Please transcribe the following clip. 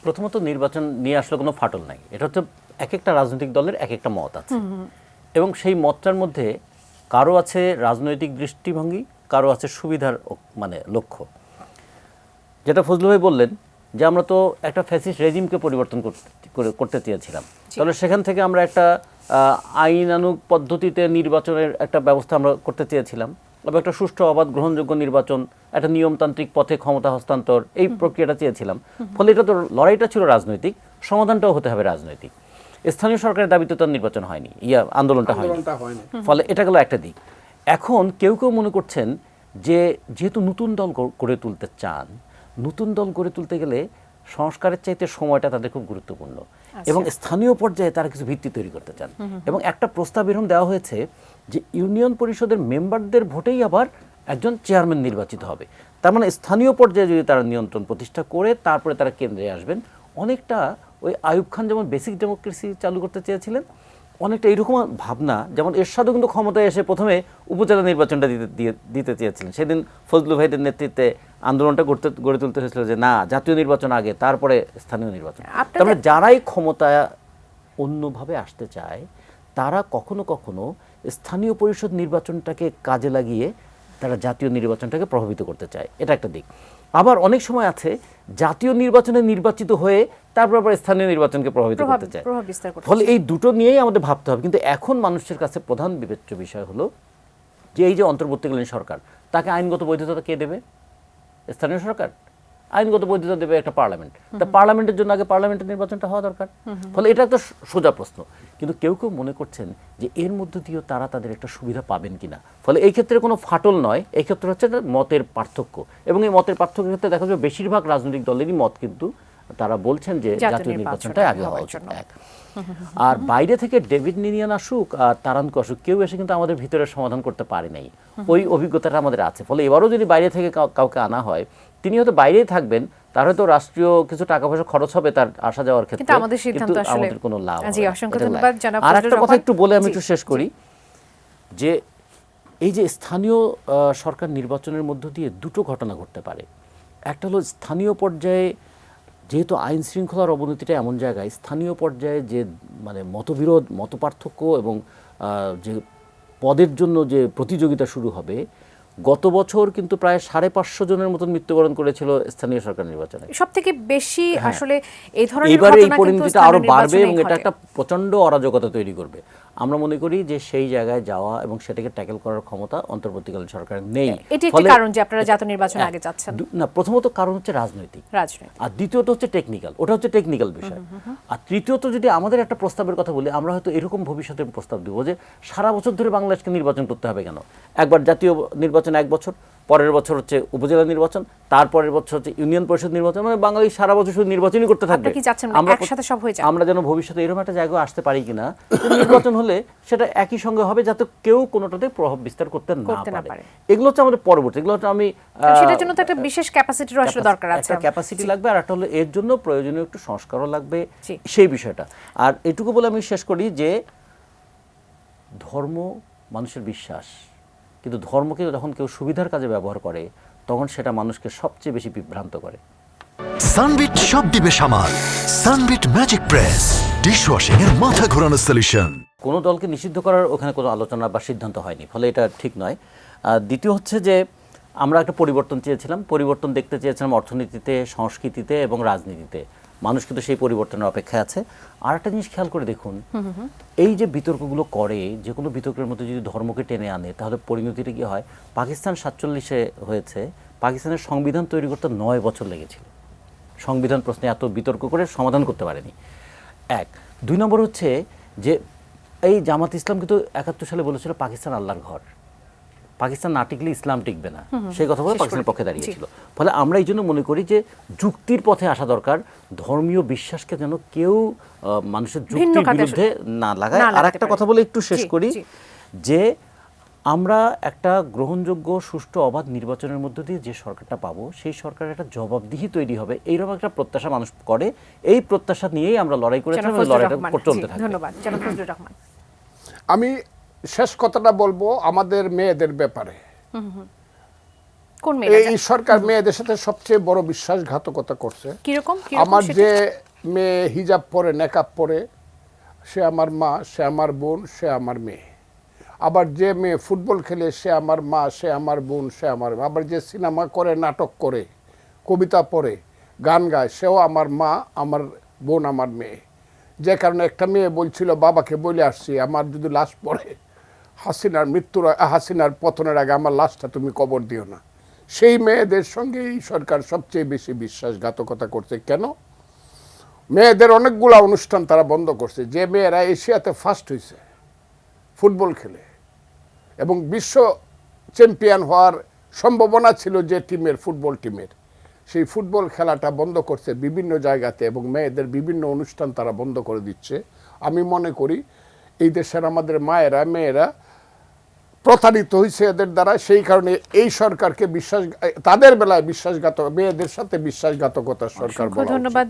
প্রথমত নির্বাচন নিয়ে আসলে কোনো ফাটল নাই, এটা হচ্ছে এক একটা রাজনৈতিক দলের এক একটা মত আছে, এবং সেই মতটার মধ্যে কারো আছে রাজনৈতিক দৃষ্টিভঙ্গি, কারো আছে সুবিধার মানে লক্ষ্য। যেটা ফজলু ভাই বললেন যে আমরা তো একটা ফ্যাসিস্ট রেজিমকে পরিবর্তন করতে চেয়েছিলাম, তাহলে সেখান থেকে আমরা একটা আইনানুগ পদ্ধতিতে নির্বাচনের একটা ব্যবস্থা আমরা করতে চেয়েছিলাম, এবং একটা সুষ্ঠু অবাধ গ্রহণযোগ্য নির্বাচন, একটা নিয়মতান্ত্রিক পথে ক্ষমতা হস্তান্তর, এই প্রক্রিয়াটা চেয়েছিলাম। ফলে এটা তো লড়াইটা ছিল রাজনৈতিক, সমাধানটাও হতে হবে রাজনৈতিক। স্থানীয় সরকারের দাবিতে তো নির্বাচন হয়নি, আন্দোলনটা হয়নি। ফলে এটা গেল একটা দিক। এখন কেউ কেউ মনে করছেন যে যেহেতু নতুন দল গড়ে তুলতে চান, নতুন দল গড়ে তুলতে গেলে সংস্কারের চাইতে সময়টা তাদের খুব গুরুত্বপূর্ণ, এবং স্থানীয় পর্যায়ে তারা কিছু ভিত্তি তৈরি করতে চান। এবং একটা প্রস্তাব এরকম দেওয়া হয়েছে যে ইউনিয়ন পরিষদের মেম্বারদের ভোটেই আবার একজন চেয়ারম্যান নির্বাচিত হবে। তার মানে স্থানীয় পর্যায়ে যদি তারা নিয়ন্ত্রণ প্রতিষ্ঠা করে তারপরে তারা কেন্দ্রে আসবেন, অনেকটা ওই আইয়ুব খান যেমন বেসিক ডেমোক্রেসি চালু করতে চেয়েছিলেন, অনেকটা এইরকম ভাবনা। যেমন এরশাদও কিন্তু ক্ষমতায় এসে প্রথমে উপজেলা নির্বাচনটা দিতে চেয়েছিলেন, সেদিন ফজলু ভাইদের নেতৃত্বে আন্দোলনটা গড়ে তুলতে হয়েছিল যে না, জাতীয় নির্বাচন আগে, তারপরে স্থানীয় নির্বাচন। তারপরে যারাই ক্ষমতা অন্যভাবে আসতে চায় তারা কখনো কখনো স্থানীয় পরিষদ নির্বাচনটাকে কাজে লাগিয়ে তারা জাতীয় নির্বাচনটাকে প্রভাবিত করতে চায়, এটা একটা দিক। আবার অনেক সময় আছে জাতীয় নির্বাচনে নির্বাচিত হয়ে তারপর আবার স্থানীয় নির্বাচনকে প্রভাবিত করতে চায়। ফলে এই দুটো নিয়েই আমাদের ভাবতে হবে। কিন্তু এখন মানুষের কাছে প্রধান বিবেচ্য বিষয় হলো যে এই যে অন্তর্বর্তীকালীন সরকার, তাকে আইনগত বৈধতা কে দেবে? স্থানীয় সরকার। আইনগত বৈধতা দেবে একটা পার্লামেন্ট। তা পার্লামেন্টের জন্য আগে পার্লামেন্টের নির্বাচনটা হওয়া দরকার। ফলে এটা একটা সোজা প্রশ্ন। কিন্তু কেউ কেউ মনে করছেন যে এর মধ্য দিয়েও তারা তাদের একটা সুবিধা পাবেন কিনা। ফলে এই ক্ষেত্রে কোনো ফাটল নয়, এই ক্ষেত্রে হচ্ছে মতের পার্থক্য। এবং এই মতের পার্থক্যের ক্ষেত্রে দেখা যাবে বেশিরভাগ রাজনৈতিক দলেরই মত কিন্তু তারা বলছেন যে জাতীয় নির্বাচনটাই আগে হওয়া উচিত। আর বাইরে থেকে ডেভিড নিনিয়ান আসুক আর তারানকু আসুক, কেউ এসে কিন্তু আমাদের ভিতরে সমাধান করতে পারে নাই। ওই অভিজ্ঞতাটা আমাদের আছে। ফলে এবারও যদি বাইরে থেকে কাউকে আনা হয়, তিনি হয়তো বাইরেই থাকবেন, তার হয়তো রাষ্ট্রীয় কিছু টাকা পয়সা খরচ হবে তার আসা যাওয়ার ক্ষেত্রে, কিন্তু আমাদের কোনো লাভ হবে না। আর একটা কথা একটু বলে আমি একটু শেষ করি, যে এই যে স্থানীয় সরকার নির্বাচনের মধ্য দিয়ে দুটো ঘটনা ঘটতে পারে। একটা হলো স্থানীয় পর্যায়ে, যেহেতু আইন শৃঙ্খলার অবনতিটা এমন জায়গায়, স্থানীয় পর্যায়ে যে মানে মতবিরোধ, মতপার্থক্য এবং যে পদের জন্য যে প্রতিযোগিতা শুরু হবে, গত বছর কিন্তু প্রায় 550 জনের মতন মৃত্যুবরণ করেছিল স্থানীয় সরকার নির্বাচনে। সবথেকে বেশি আসলে এই ধরনের এবারে এই পরিণতিটা আরো বাড়বে এবং এটা একটা প্রচন্ড অরাজকতা তৈরি করবে। আমরা মনে করি যে সেই জায়গায় যাওয়া এবং সেটাকে ট্যাকেল করার ক্ষমতা অন্তর্বর্তীকালীন সরকারের নেই। এটি একটি কারণ যে আপনারা জাতীয় নির্বাচন আগে যাচ্ছেন না। প্রথমত কারণ হচ্ছে রাজনৈতিক, আর দ্বিতীয়ত হচ্ছে টেকনিক্যাল, ওটা হচ্ছে টেকনিক্যাল বিষয়। আর তৃতীয়ত যদি আমাদের একটা প্রস্তাবের কথা বলি, আমরা হয়তো এরকম ভবিষ্যতে প্রস্তাব দেবো যে সারা বছর ধরে বাংলাদেশকে নির্বাচন করতে হবে কেন? একবার জাতীয় নির্বাচন 1 বছর, পরের বছর হচ্ছে উপজেলা নির্বাচন, তারপরের বছর হচ্ছে ইউনিয়ন পরিষদ নির্বাচন, মানে বাঙালি সারা বছর শুধু নির্বাচনই করতে থাকবে। আমরা যেন ভবিষ্যতে এরকম একটা জায়গায় আসতে পারি কিনা, নির্বাচন হলে সেটা একই সঙ্গে হবে যাতে কেউ কোনোটাতে প্রভাব বিস্তার করতে না পারে। এগুলো হচ্ছে আমাদের পরবর্তী, এগুলো হচ্ছে আমি সেটার জন্য তো একটা বিশেষ ক্যাপাসিটির আসলে দরকার আছে, একটা ক্যাপাসিটি লাগবে, আর একটা হলো এর জন্য প্রয়োজনীয় একটু সংস্কারও লাগবে, সেই বিষয়টা। আর এটুকু বলে আমি শেষ করি যে ধর্ম মানুষের বিশ্বাস, কিন্তু ধর্মকে যখন কেউ সুবিধার কাজে ব্যবহার করে তখন সেটা মানুষকে সবচেয়ে বেশি বিভ্রান্ত করে। সানবিট সব দিবে সামাল। সানবিট ম্যাজিক প্রেস ডিশওয়াশিং এর মাথা ঘোরানো সলিউশন। কোনো দলকে নিষিদ্ধ করার ওখানে কোনো আলোচনা বা সিদ্ধান্ত হয়নি, ফলে এটা ঠিক নয়। দ্বিতীয় হচ্ছে যে আমরা একটা পরিবর্তন চেয়েছিলাম, পরিবর্তন দেখতে চেয়েছিলাম অর্থনীতিতে, সংস্কৃতিতে এবং রাজনীতিতে। মানুষ কিন্তু সেই পরিবর্তনের অপেক্ষায় আছে। আর একটা জিনিস খেয়াল করে দেখুন, এই যে বিতর্কগুলো করে, যে কোনো বিতর্কের মধ্যে যদি ধর্মকে টেনে আনে তাহলে পরিণতিটা কি হয়? পাকিস্তান 47-এ হয়েছে, পাকিস্তানের সংবিধান তৈরি করতে 9 বছর লেগেছিল। সংবিধান প্রশ্নে এত বিতর্ক করে সমাধান করতে পারেনি। 1 2 নম্বর হচ্ছে যে এই জামাত ইসলাম কিন্তু 71 সালে বলেছিল পাকিস্তান আল্লাহর ঘর, পাকিস্তান না টিকলে ইসলাম টিকবে না, সেই কথা বলে পাকিস্তানের পক্ষে দাঁড়িয়েছিল। ফলে আমরা এই জন্য মনে করি যে যুক্তির পথে আসা দরকার, ধর্মীয় বিশ্বাসকে যেন কেউ মানুষের যুক্তির বিরুদ্ধে না লাগায়। আর একটা কথা বলে একটু শেষ করি, যে আমরা একটা গ্রহণযোগ্য সুষ্ঠু অবাধ নির্বাচনের মধ্য দিয়ে যে সরকারটা পাবো, সেই সরকারের একটা জবাবদিহি তৈরি হবে, এইরকম একটা প্রত্যাশা মানুষ করে। এই প্রত্যাশা নিয়েই আমরা লড়াই করেছিলাম, লড়াইটা চলতে থাকবে। ধন্যবাদ জনাব ফজলুর রহমান। আমি শেষ কথাটা বলবো আমাদের মেয়েদের ব্যাপারে। কোন মেয়েরা? এই সরকার মেয়েদের সাথে সবচেয়ে বড় বিশ্বাসঘাতকতা করছে। কিরকম আমার যে মেয়ে হিজাব পরে নেকাব পরে সে আমার মা, সে আমার বোন, সে আমার মেয়ে। আবার যে মেয়ে ফুটবল খেলে সে আমার মা, সে আমার বোন, সে আমার। আবার যে সিনেমা করে, নাটক করে, কবিতা পড়ে, গান গায়, সেও আমার মা, আমার বোন, আমার মেয়ে। যে কারণে একটা মেয়ে বলছিল বাবাকে বলে আসছি, আমার যদি লাশ পড়ে হাসিনার পতনের আগে আমার লাশটা তুমি কবর দিও না। সেই মেয়েদের সঙ্গে এই সরকার সবচেয়ে বেশি বিশ্বাসঘাতকতা করছে। কেন? মেয়েদের অনেকগুলা অনুষ্ঠান তারা বন্ধ করছে। যে মেয়েরা এশিয়াতে ফার্স্ট হয়েছে ফুটবল খেলে এবং বিশ্ব চ্যাম্পিয়ন হওয়ার সম্ভাবনা ছিল যে টিমের, ফুটবল টিমের, সেই ফুটবল খেলাটা বন্ধ করছে বিভিন্ন জায়গাতে এবং মেয়েদের বিভিন্ন অনুষ্ঠান তারা বন্ধ করে দিচ্ছে। আমি মনে করি এই দেশের আমাদের মায়েরা, মেয়েরা প্রতারিত হয়েছে এদের দ্বারা। সেই কারণে এই সরকারকে তাদের বেলায় বিশ্বাসঘাতক, মেয়েদের সাথে বিশ্বাসঘাতকতার সরকার বলা উচিত। ধন্যবাদ